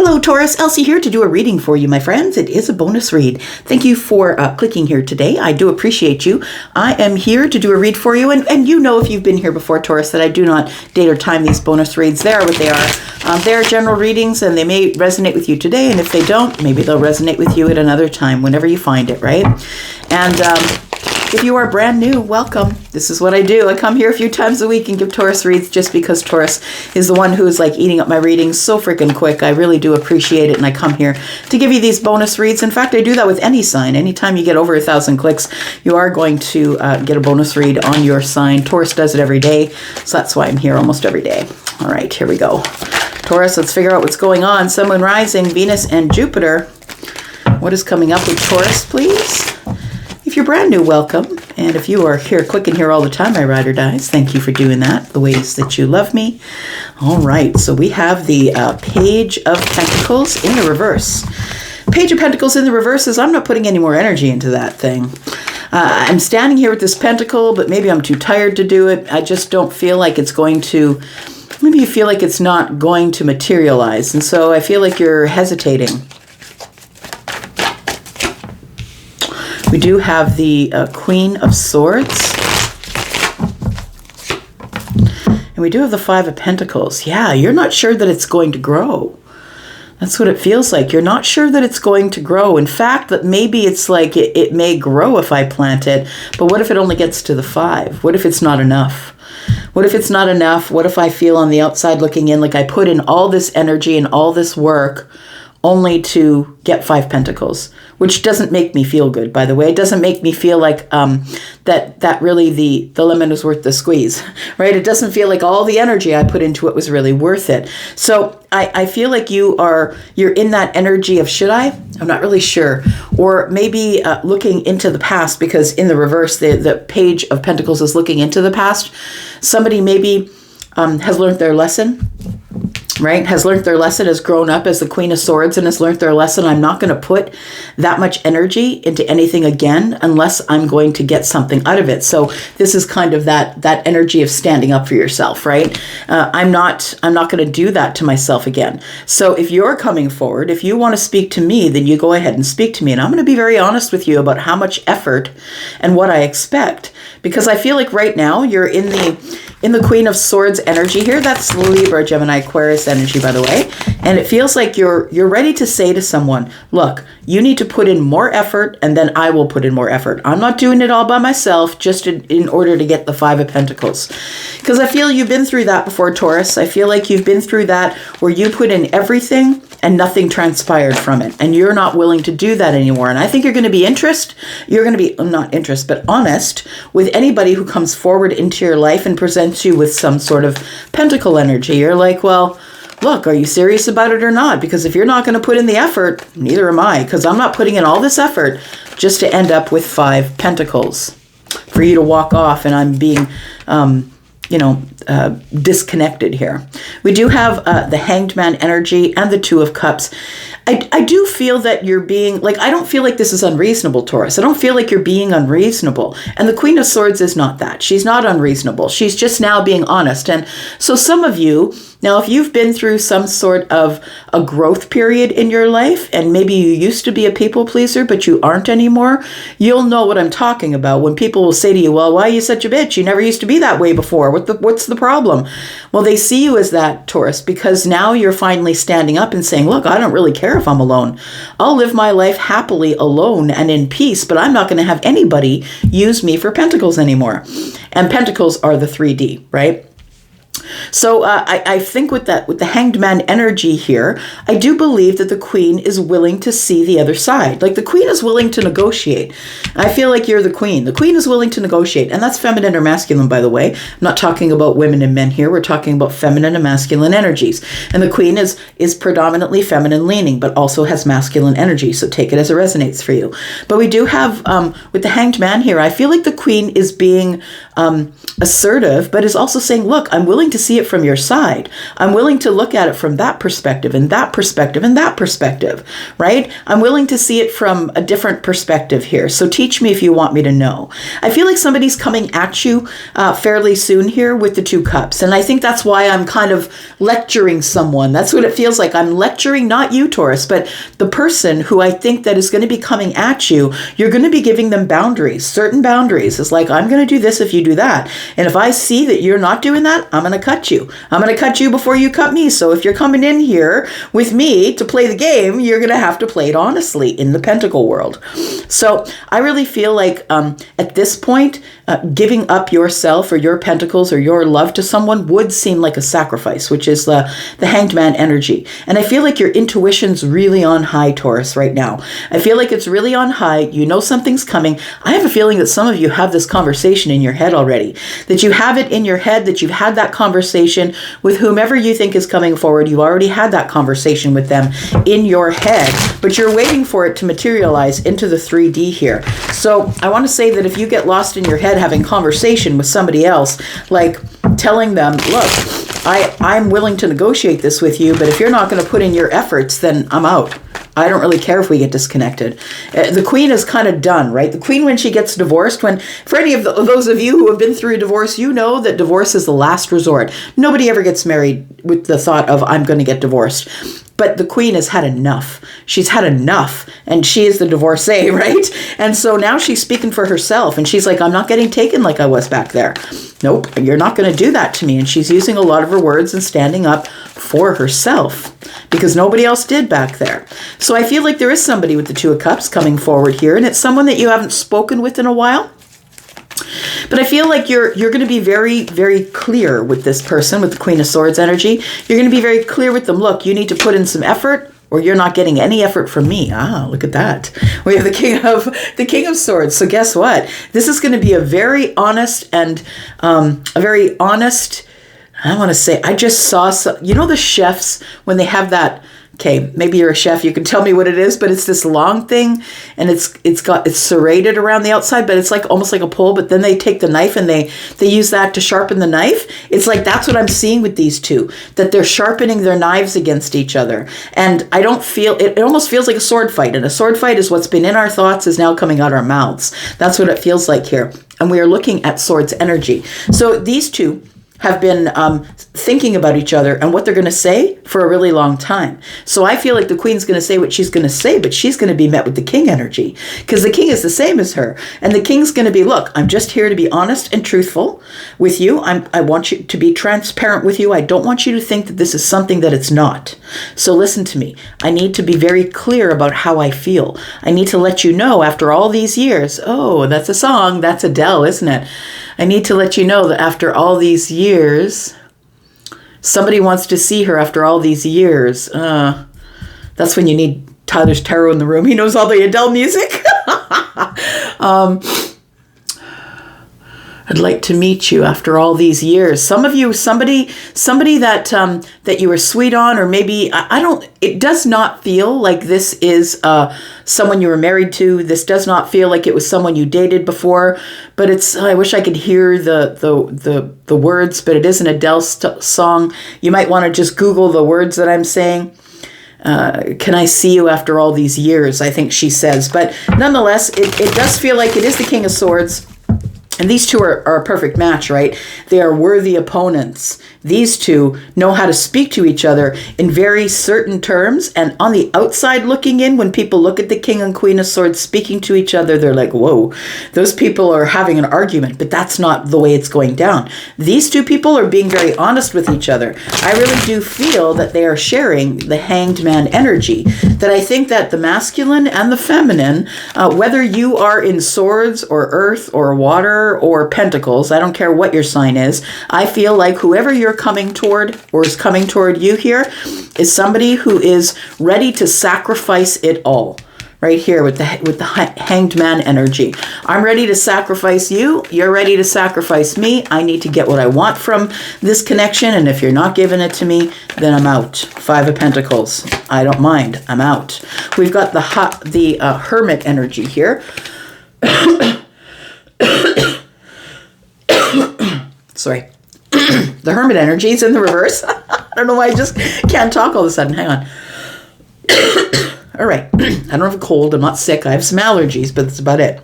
Hello, Taurus. Elsie here to do a reading for you, my friends. It is a bonus read. Thank you for clicking here today. I do appreciate you. I am here to do a read for you. And you know, if you've been here before, Taurus, that I do not date or time these bonus reads. They are what they are. They are general readings, and they may resonate with you today. And if they don't, maybe they'll resonate with you at another time, whenever you find it, right? And if you are brand new, welcome. This is what I do. I come here a few times a week and give Taurus reads just because Taurus is the one who is like eating up my readings so freaking quick. I really do appreciate it, and I come here to give you these bonus reads. In fact, I do that with any sign. Anytime you get over 1,000 clicks, you are going to get a bonus read on your sign. Taurus does it every day, so that's why I'm here almost every day. All right, here we go. Taurus, let's figure out what's going on. Sun, Moon, Rising, Venus, and Jupiter. What is coming up with Taurus, please? If you're brand new, welcome. And if you are here, clicking here all the time, my ride or dies, thank you for doing that, the ways that you love me. All right, so we have the Page of Pentacles in the reverse. Page of Pentacles in the reverse is I'm not putting any more energy into that thing. I'm standing here with this pentacle, but maybe I'm too tired to do it. I just don't feel like it's going to, maybe you feel like it's not going to materialize. And so I feel like you're hesitating. We do have the Queen of Swords. And we do have the Five of Pentacles. Yeah, you're not sure that it's going to grow. That's what it feels like. You're not sure that it's going to grow. In fact, that maybe it's like it may grow if I plant it, but what if it only gets to the 5? What if it's not enough? What if it's not enough? What if I feel on the outside looking in like I put in all this energy and all this work only to get 5 pentacles, which doesn't make me feel good, by the way. It doesn't make me feel like that really the lemon is worth the squeeze, right? It doesn't feel like all the energy I put into it was really worth it. So I feel like you're in that energy of, should I? I'm not really sure. Or maybe looking into the past, because in the reverse, the Page of Pentacles is looking into the past. Somebody maybe has learned their lesson, right? Has learned their lesson, has grown up as the Queen of Swords and has learned their lesson. I'm not going to put that much energy into anything again unless I'm going to get something out of it. So this is kind of that energy of standing up for yourself, right? I'm not going to do that to myself again. So if you're coming forward, if you want to speak to me, then you go ahead and speak to me. And I'm going to be very honest with you about how much effort and what I expect, because I feel like right now you're in the Queen of Swords energy here. That's Libra, Gemini, Aquarius energy, by the way. And it feels like you're ready to say to someone, look, you need to put in more effort, and then I will put in more effort. I'm not doing it all by myself just in order to get the 5 of Pentacles. Because I feel you've been through that before, Taurus. I feel like you've been through that where you put in everything and nothing transpired from it. And you're not willing to do that anymore. And I think you're going to be honest with anybody who comes forward into your life and presents you with some sort of pentacle energy. You're like, well, look, are you serious about it or not? Because if you're not going to put in the effort, neither am I. Because I'm not putting in all this effort just to end up with 5 pentacles for you to walk off and I'm being disconnected here. We do have the Hanged Man energy and the Two of Cups. I do feel that you're being, like, I don't feel like this is unreasonable, Taurus. I don't feel like you're being unreasonable. And the Queen of Swords is not that. She's not unreasonable. She's just now being honest. And so some of you, now, if you've been through some sort of a growth period in your life, and maybe you used to be a people pleaser, but you aren't anymore, you'll know what I'm talking about when people will say to you, well, why are you such a bitch? You never used to be that way before. What's the problem? Well, they see you as that, Taurus, because now you're finally standing up and saying, look, I don't really care if I'm alone. I'll live my life happily alone and in peace, but I'm not going to have anybody use me for pentacles anymore. And pentacles are the 3D, right? So I think with the Hanged Man energy here, I do believe that the Queen is willing to see the other side. Like the Queen is willing to negotiate. I feel like you're the Queen. The Queen is willing to negotiate. And that's feminine or masculine, by the way. I'm not talking about women and men here. We're talking about feminine and masculine energies. And the Queen is predominantly feminine leaning, but also has masculine energy. So take it as it resonates for you. But we do have, with the Hanged Man here, I feel like the Queen is being assertive, but is also saying, look, I'm willing willing to see it from your side. I'm willing to look at it from that perspective and that perspective and that perspective, right? I'm willing to see it from a different perspective here. So teach me if you want me to know. I feel like somebody's coming at you fairly soon here with the 2 cups. And I think that's why I'm kind of lecturing someone. That's what it feels like. I'm lecturing not you, Taurus, but the person who I think that is going to be coming at you. You're going to be giving them boundaries, certain boundaries. It's like, I'm going to do this if you do that. And if I see that you're not doing that, I'm going to cut you. I'm going to cut you before you cut me. So if you're coming in here with me to play the game, you're going to have to play it honestly in the Pentacle world. So I really feel like at this point, giving up yourself or your pentacles or your love to someone would seem like a sacrifice, which is the Hanged Man energy. And I feel like your intuition's really on high, Taurus, right now. I feel like it's really on high. You know something's coming. I have a feeling that some of you have this conversation in your head already, that you have it in your head, that you've had that conversation with whomever you think is coming forward. You've already had that conversation with them in your head, but you're waiting for it to materialize into the 3D here. So I want to say that if you get lost in your head having conversation with somebody else, like telling them, look, I'm willing to negotiate this with you, but if you're not going to put in your efforts, then I'm out. I don't really care if we get disconnected. The Queen is kind of done, right? The Queen, when she gets divorced, for any of those of you who have been through a divorce, you know that divorce is the last resort. Nobody ever gets married with the thought of, I'm going to get divorced. But the Queen has had enough. She's had enough. And she is the divorcee, right? And so now she's speaking for herself. And she's like, I'm not getting taken like I was back there. Nope, you're not going to do that to me. And she's using a lot of her words and standing up for herself because nobody else did back there. So I feel like there is somebody with the 2 of Cups coming forward here. And it's someone that you haven't spoken with in a while. But I feel like you're going to be very, very clear with this person, with the Queen of Swords energy. You're going to be very clear with them. Look, you need to put in some effort or you're not getting any effort from me. Ah, look at that. We have the King of Swords. So guess what? This is going to be a very honest and I want to say, I just saw some, you know, the chefs when they have that. Okay, maybe you're a chef, you can tell me what it is, but it's this long thing and it's serrated around the outside, but it's like almost like a pole, but then they take the knife and they use that to sharpen the knife. It's like that's what I'm seeing with these two, that they're sharpening their knives against each other. And I don't feel, it almost feels like a sword fight. And a sword fight is what's been in our thoughts is now coming out our mouths. That's what it feels like here. And we are looking at swords energy. So these two have been thinking about each other and what they're going to say for a really long time. So I feel like the Queen's going to say what she's going to say, but she's going to be met with the King energy because the King is the same as her. And the King's going to be, look, I'm just here to be honest and truthful with you. I want you to be transparent with you. I don't want you to think that this is something that it's not. So listen to me. I need to be very clear about how I feel. I need to let you know after all these years, oh, that's a song. That's Adele, isn't it? I need to let you know that after all these years, somebody wants to see her after all these years. That's when you need Tyler's Tarot in the room. He knows all the Adele music. I'd like to meet you after all these years. Some of you, somebody that that you were sweet on, or maybe I don't. It does not feel like this is someone you were married to. This does not feel like it was someone you dated before. But it's. I wish I could hear the words, but it is an Adele song. You might want to just Google the words that I'm saying. Can I see you after all these years? I think she says. But nonetheless, it does feel like it is the King of Swords. And these two are a perfect match, right? They are worthy opponents. These two know how to speak to each other in very certain terms. And on the outside looking in, when people look at the King and Queen of Swords speaking to each other, they're like, whoa, those people are having an argument. But that's not the way it's going down. These two people are being very honest with each other. I really do feel that they are sharing the Hanged Man energy. That I think that the masculine and the feminine, whether you are in swords or earth or water or pentacles, I don't care what your sign is, I feel like whoever you're coming toward or is coming toward you here is somebody who is ready to sacrifice it all. Right here with the Hanged Man energy. I'm ready to sacrifice you. You're ready to sacrifice me. I need to get what I want from this connection. And if you're not giving it to me, then I'm out. 5 of Pentacles. I don't mind. I'm out. We've got the Hermit energy here. Sorry. The Hermit energy is in the reverse. I don't know why I just can't talk all of a sudden. Hang on. All right. I don't have a cold. I'm not sick. I have some allergies, but that's about it.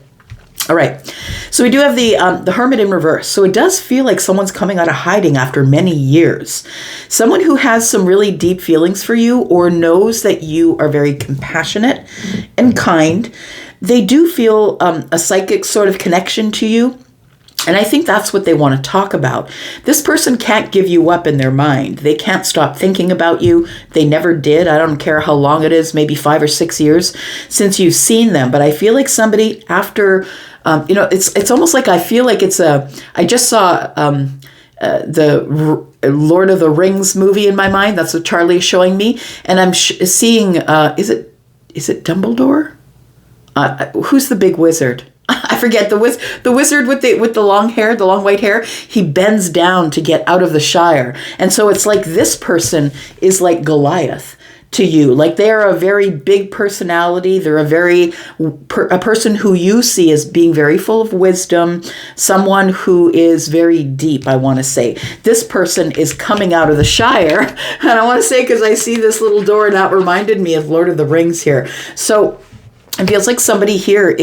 All right. So we do have the Hermit in reverse. So it does feel like someone's coming out of hiding after many years. Someone who has some really deep feelings for you or knows that you are very compassionate and kind. They do feel a psychic sort of connection to you. And I think that's what they want to talk about. This person can't give you up in their mind. They can't stop thinking about you. They never did. I don't care how long it is, maybe 5 or 6 years since you've seen them. But I feel like somebody after, it's almost like I feel like I just saw the Lord of the Rings movie in my mind. That's what Charlie is showing me. And I'm seeing, is it Dumbledore? Who's the big wizard? I forget the wizard with the long hair, the long white hair. He bends down to get out of the Shire, and so it's like this person is like Goliath to you. Like they're a very big personality. They're a person who you see as being very full of wisdom. Someone who is very deep. I want to say this person is coming out of the Shire, and I want to say because I see this little door, and that reminded me of Lord of the Rings here. So. It feels like somebody here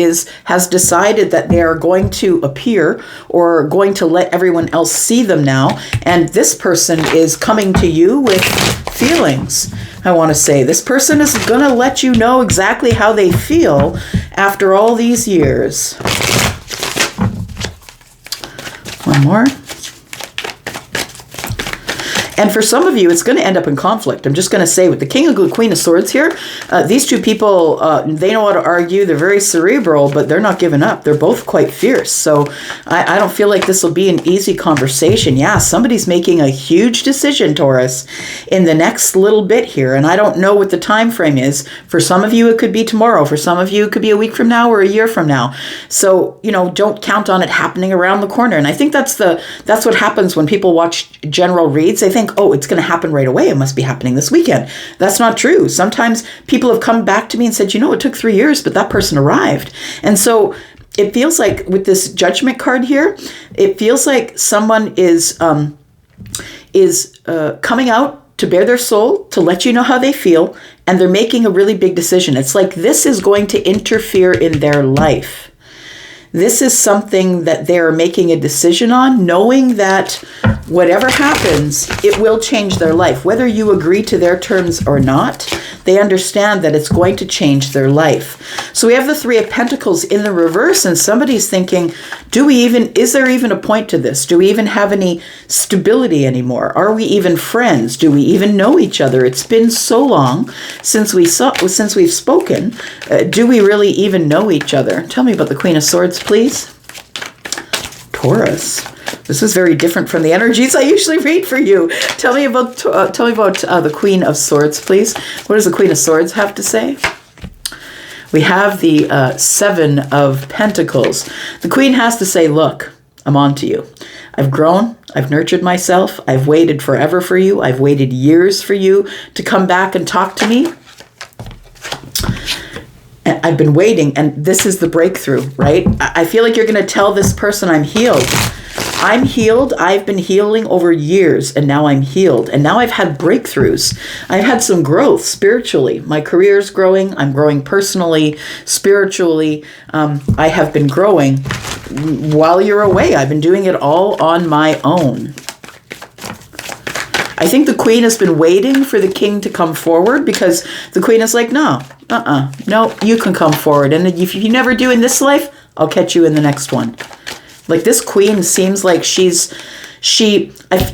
has decided that they are going to appear or going to let everyone else see them now. And this person is coming to you with feelings. I want to say this person is going to let you know exactly how they feel after all these years. One more. And for some of you, it's going to end up in conflict. I'm just going to say with the King and Queen of Swords here, these two people, they know how to argue. They're very cerebral, but they're not giving up. They're both quite fierce. So I don't feel like this will be an easy conversation. Yeah, somebody's making a huge decision, Taurus, in the next little bit here. And I don't know what the time frame is. For some of you, it could be tomorrow. For some of you, it could be a week from now or a year from now. So, don't count on it happening around the corner. And I think that's what happens when people watch general reads. They think, oh, it's going to happen right away. It must be happening this weekend. That's not true. Sometimes people have come back to me and said, it took 3 years, but that person arrived. And so it feels like with this Judgment card here, it feels like someone is coming out to bare their soul, to let you know how they feel, and they're making a really big decision. It's like this is going to interfere in their life. This is something that they're making a decision on, knowing that whatever happens, it will change their life. Whether you agree to their terms or not, they understand that it's going to change their life. So we have the Three of Pentacles in the reverse, and somebody's thinking, is there even a point to this? Do we even have any stability anymore? Are we even friends? Do we even know each other? It's been so long since we've spoken. Do we really even know each other? Tell me about the Queen of Swords, please. Taurus. This is very different from the energies I usually read for you. Tell me about the Queen of Swords, please. What does the Queen of Swords have to say? We have the Seven of Pentacles. The Queen has to say, look, I'm on to you. I've grown. I've nurtured myself. I've waited forever for you. I've waited years for you to come back and talk to me. I've been waiting, and this is the breakthrough, right? I feel like you're going to tell this person I'm healed. I'm healed. I've been healing over years, and now I'm healed. And now I've had breakthroughs. I've had some growth spiritually. My career's growing. I'm growing personally, spiritually. I have been growing while you're away. I've been doing it all on my own. I think the Queen has been waiting for the King to come forward because the Queen is like, no, you can come forward. And if you never do in this life, I'll catch you in the next one. Like this Queen seems like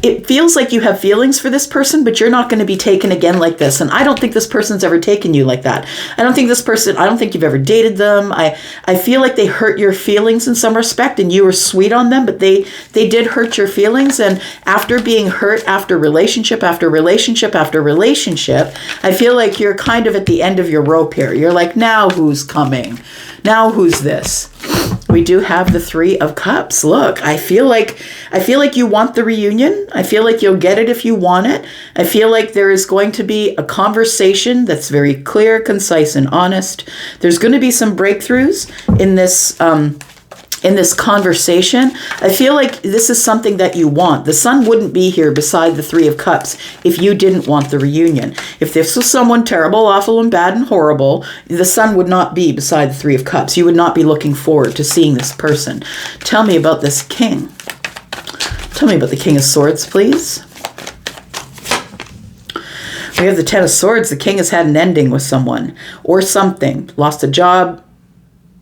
it feels like you have feelings for this person, but you're not going to be taken again like this. And I don't think this person's ever taken you like that. I don't think you've ever dated them. I feel like they hurt your feelings in some respect and you were sweet on them, but they did hurt your feelings. And after being hurt after relationship after relationship after relationship, I feel like you're kind of at the end of your rope here. You're like, now who's coming? Now who's this? We do have the Three of Cups. Look, I feel like you want the reunion. I feel like you'll get it if you want it. I feel like there is going to be a conversation that's very clear, concise, and honest. There's going to be some breakthroughs in this in this conversation, I feel like this is something that you want. The Sun wouldn't be here beside the Three of Cups if you didn't want the reunion. If this was someone terrible, awful, and bad and horrible, the Sun would not be beside the Three of Cups. You would not be looking forward to seeing this person. Tell me about this King. Tell me about the King of Swords, please. We have the Ten of Swords. The King has had an ending with someone or something. Lost a job,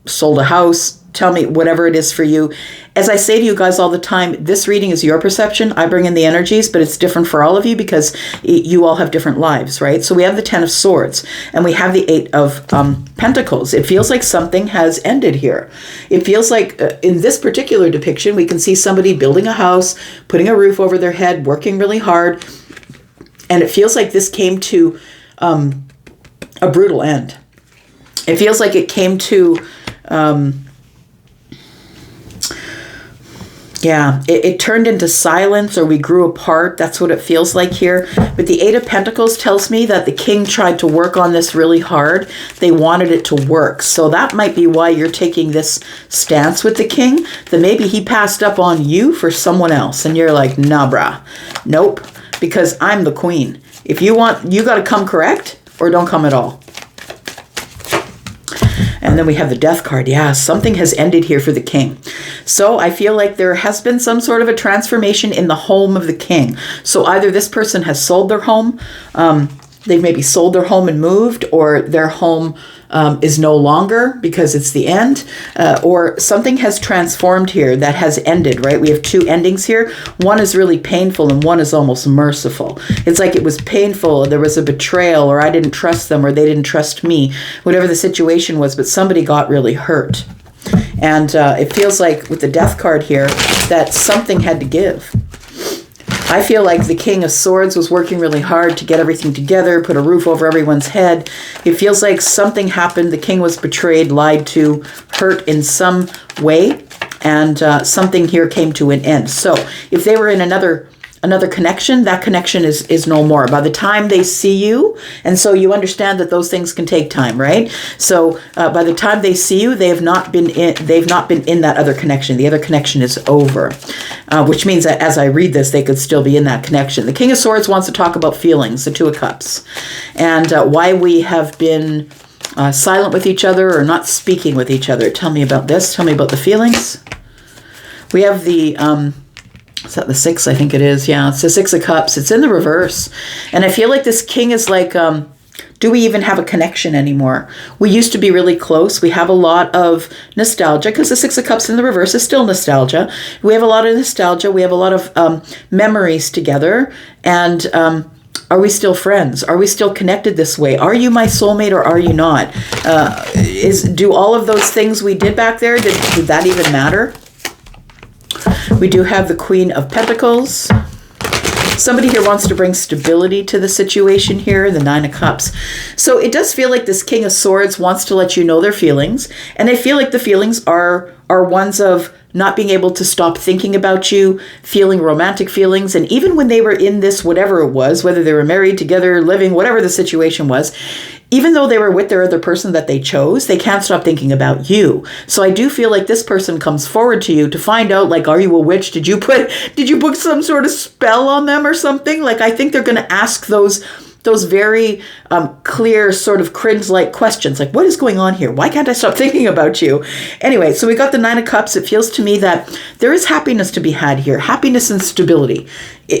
sold a house. Tell me whatever it is for you. As I say to you guys all the time, this reading is your perception. I bring in the energies, but it's different for all of you because you all have different lives, right? So we have the Ten of Swords and we have the Eight of Pentacles. It feels like something has ended here. It feels like in this particular depiction, we can see somebody building a house, putting a roof over their head, working really hard. And it feels like this came to a brutal end. It feels like it came to... it turned into silence, or we grew apart. That's what it feels like here. But the Eight of Pentacles tells me that the King tried to work on this really hard. They wanted it to work. So that might be why you're taking this stance with the King, that maybe he passed up on you for someone else. And you're like, nah, brah. Nope. Because I'm the Queen. If you want, you got to come correct or don't come at all. And then we have the Death card. Yeah, something has ended here for the King. So I feel like there has been some sort of a transformation in the home of the King. So either this person has sold their home, they've maybe sold their home and moved, or their home is no longer because it's the end, or something has transformed here that has ended, right? We have two endings here. One is really painful and one is almost merciful. It's like it was painful, there was a betrayal, or I didn't trust them, or they didn't trust me, whatever the situation was, but somebody got really hurt. And it feels like with the Death card here that something had to give. I feel like the King of Swords was working really hard to get everything together, put a roof over everyone's head. It feels like something happened. The King was betrayed, lied to, hurt in some way, and something here came to an end. So if they were in another connection, that connection is no more. By the time they see you, and so you understand that those things can take time, right? So by the time they see you, they've not been in that other connection. The other connection is over, which means that as I read this, they could still be in that connection. The King of Swords wants to talk about feelings, the Two of Cups, and why we have been silent with each other or not speaking with each other. Tell me about this. Tell me about the feelings. We have the... is that the Six? I think it is. Yeah, it's the Six of Cups. It's in the reverse. And I feel like this King is like, do we even have a connection anymore? We used to be really close. We have a lot of nostalgia because the Six of Cups in the reverse is still nostalgia. We have a lot of nostalgia. We have a lot of memories together. And are we still friends? Are we still connected this way? Are you my soulmate or are you not? Do all of those things we did back there, did that even matter? We do have the Queen of Pentacles. Somebody here wants to bring stability to the situation here, the Nine of Cups. So it does feel like this King of Swords wants to let you know their feelings. And I feel like the feelings are ones of not being able to stop thinking about you, feeling romantic feelings. And even when they were in this, whatever it was, whether they were married, together, living, whatever the situation was, even though they were with their other person that they chose, they can't stop thinking about you. So I do feel like this person comes forward to you to find out, like, are you a witch? Did you put some sort of spell on them or something? Like, I think they're going to ask those very clear sort of cringe-like questions. Like, what is going on here? Why can't I stop thinking about you? Anyway, so we got the Nine of Cups. It feels to me that there is happiness to be had here. Happiness and stability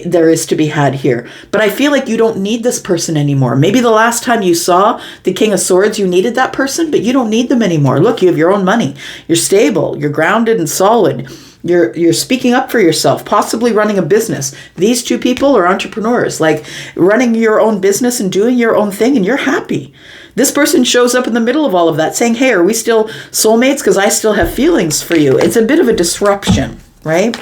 there is to be had here. But I feel like you don't need this person anymore. Maybe the last time you saw the King of Swords, you needed that person, but you don't need them anymore. Look, you have your own money. You're stable. You're grounded and solid. You're speaking up for yourself, possibly running a business. These two people are entrepreneurs, like running your own business and doing your own thing, and you're happy. This person shows up in the middle of all of that saying, hey, are we still soulmates? Because I still have feelings for you. It's a bit of a disruption, right?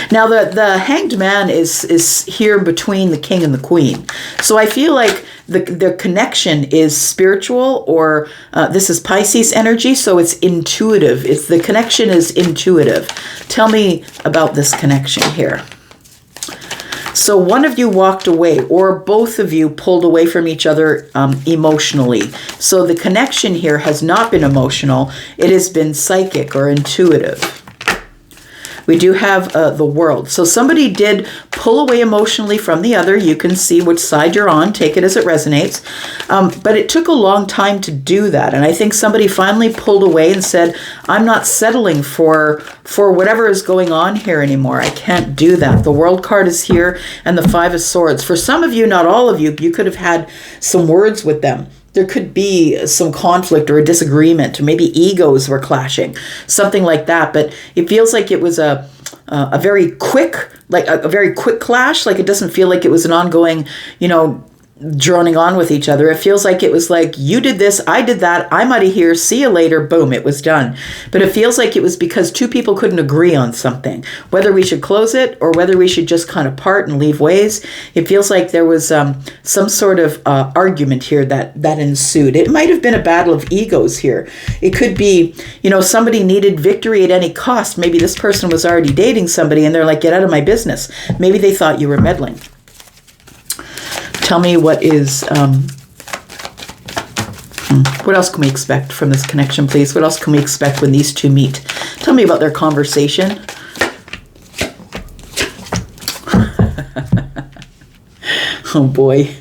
Now, the Hanged Man is here between the King and the Queen. So I feel like the connection is spiritual, or this is Pisces energy, so it's intuitive. The connection is intuitive. Tell me about this connection here. So one of you walked away, or both of you pulled away from each other emotionally. So the connection here has not been emotional. It has been psychic or intuitive. We do have the World. So somebody did pull away emotionally from the other. You can see which side you're on. Take it as it resonates. But it took a long time to do that. And I think somebody finally pulled away and said, I'm not settling for whatever is going on here anymore. I can't do that. The World card is here and the Five of Swords. For some of you, not all of you, you could have had some words with them. There could be some conflict or a disagreement, or maybe egos were clashing, something like that. But it feels like it was a very quick, like a very quick clash. Like it doesn't feel like it was an ongoing, droning on with each other. It feels like it was like, you did this, I did that, I'm out of here, see you later, boom, it was done. But it feels like it was because two people couldn't agree on something, whether we should close it or whether we should just kind of part and leave ways. It feels like there was some sort of argument here that ensued. It might have been a battle of egos here. It could be, somebody needed victory at any cost. Maybe this person was already dating somebody and they're like, get out of my business. Maybe they thought you were meddling. Tell me what is, what else can we expect from this connection, please? What else can we expect when these two meet? Tell me about their conversation. Oh boy.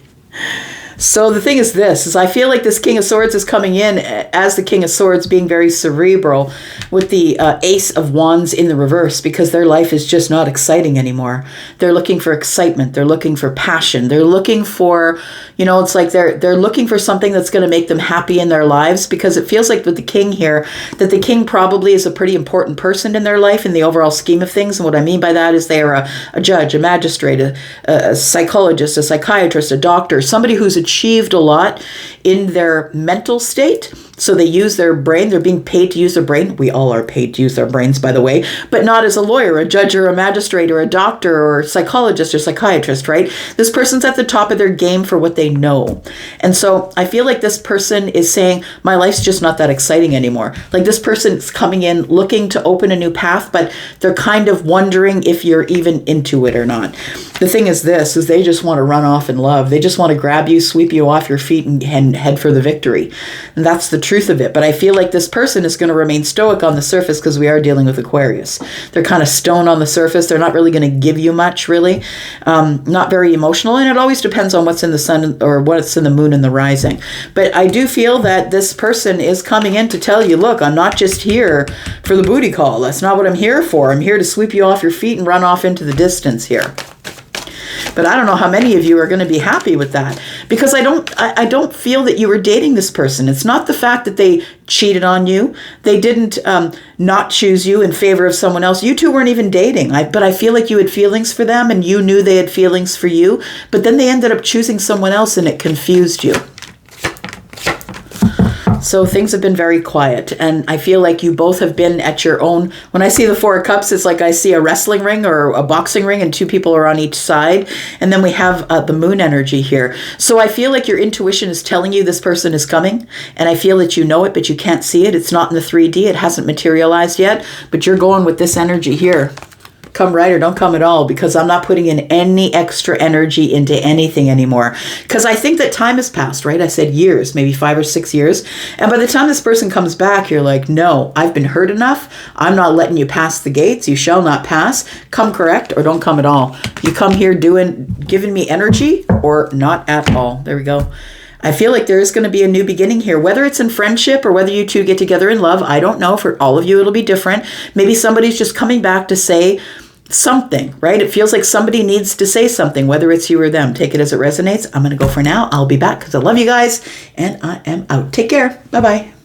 So the thing is this, is I feel like this King of Swords is coming in as the King of Swords being very cerebral with the Ace of Wands in the reverse, because their life is just not exciting anymore. They're looking for excitement. They're looking for passion. They're looking for, it's like they're looking for something that's going to make them happy in their lives, because it feels like with the King here, that the King probably is a pretty important person in their life in the overall scheme of things. And what I mean by that is they are a judge, a magistrate, a psychologist, a psychiatrist, a doctor, somebody who's achieved a lot in their mental state. So they use their brain. They're being paid to use their brain. We all are paid to use their brains, by the way, but not as a lawyer, a judge, or a magistrate, or a doctor, or psychologist, or psychiatrist, right? This person's at the top of their game for what they know. And so I feel like this person is saying, my life's just not that exciting anymore. Like this person's coming in looking to open a new path, but they're kind of wondering if you're even into it or not. The thing is this, is they just want to run off in love. They just want to grab you, sweep you off your feet, and head for the victory. And that's the truth of it. But I feel like this person is going to remain stoic on the surface, because we are dealing with Aquarius. They're kind of stone on the surface. They're not really going to give you much, really. Not very emotional. And it always depends on what's in the sun or what's in the moon and the rising. But I do feel that this person is coming in to tell you, look, I'm not just here for the booty call. That's not what I'm here for. I'm here to sweep you off your feet and run off into the distance here. But I don't know how many of you are going to be happy with that, because I don't feel that you were dating this person. It's not the fact that they cheated on you. They didn't not choose you in favor of someone else. You two weren't even dating. But I feel like you had feelings for them and you knew they had feelings for you. But then they ended up choosing someone else and it confused you. So things have been very quiet, and I feel like you both have been at your own. When I see the Four of Cups, it's like I see a wrestling ring or a boxing ring, and two people are on each side. And then we have the moon energy here. So I feel like your intuition is telling you this person is coming, and I feel that you know it, but you can't see it. It's not in the 3D. It hasn't materialized yet, but you're going with this energy here. Come right or don't come at all, because I'm not putting in any extra energy into anything anymore. Because I think that time has passed, right? I said years, maybe 5 or 6 years. And by the time this person comes back, you're like, no, I've been hurt enough. I'm not letting you pass the gates. You shall not pass. Come correct or don't come at all. You come here giving me energy or not at all. There we go. I feel like there is going to be a new beginning here, whether it's in friendship or whether you two get together in love. I don't know. For all of you, it'll be different. Maybe somebody's just coming back to say something, right? It feels like somebody needs to say something, whether it's you or them. Take it as it resonates. I'm going to go for now. I'll be back because I love you guys, and I am out. Take care. Bye-bye.